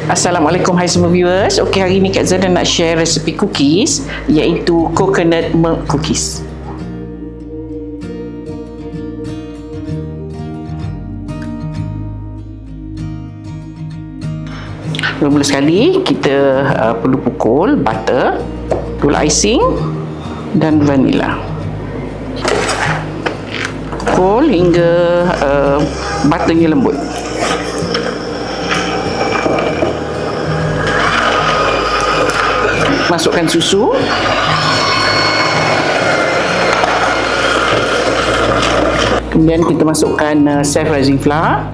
Assalamualaikum, hai semua viewers. Okey, hari ni Kak Zada nak share resepi cookies iaitu coconut milk cookies. Mula sekali kita perlu pukul butter, gula icing dan vanila. Pukul hingga butternya lembut. Masukkan susu. Kemudian kita masukkan self rising flour.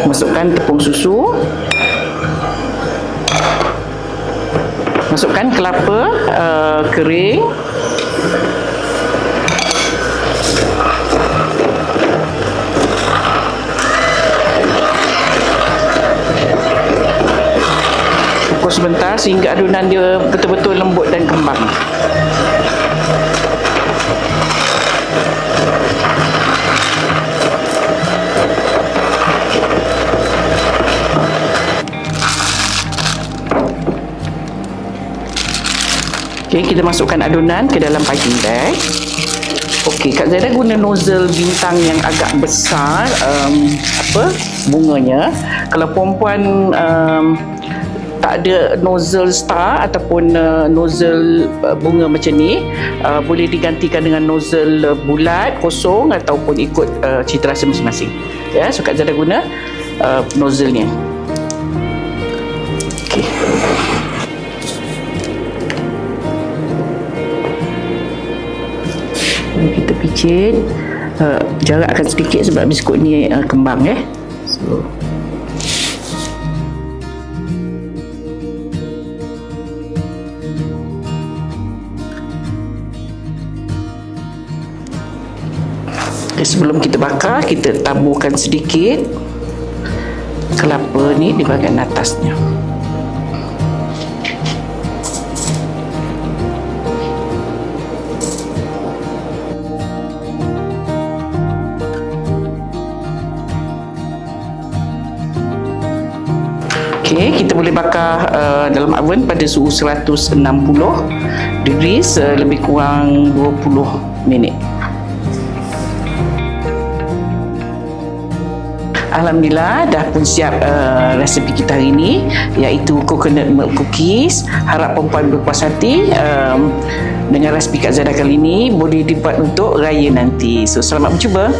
Masukkan tepung susu. Masukkan kelapa kering. Sebentar sehingga adunan dia betul-betul lembut dan kembang. Okey, kita masukkan adunan ke dalam piping bag. Okey, Kak Zada guna nozzle bintang yang agak besar bunganya. Kalau perempuan tak ada nozzle star ataupun nozzle bunga macam ni, boleh digantikan dengan nozzle bulat, kosong ataupun ikut cita rasa masing-masing. Ya, so Kak Zada guna nozzle ni. Okey. Kita picit, jarakkan sedikit sebab biskut ni kembang ya. So sebelum kita bakar, kita taburkan sedikit kelapa ni di bahagian atasnya. Okey, kita boleh bakar dalam oven pada suhu 160 degrees lebih kurang 20 minit. Alhamdulillah dah pun siap resepi kita hari ini iaitu coconut milk cookies. Harap perempuan berpuas hati dengan resepi Kak Zada kali ini boleh dibuat untuk raya nanti. So selamat mencuba.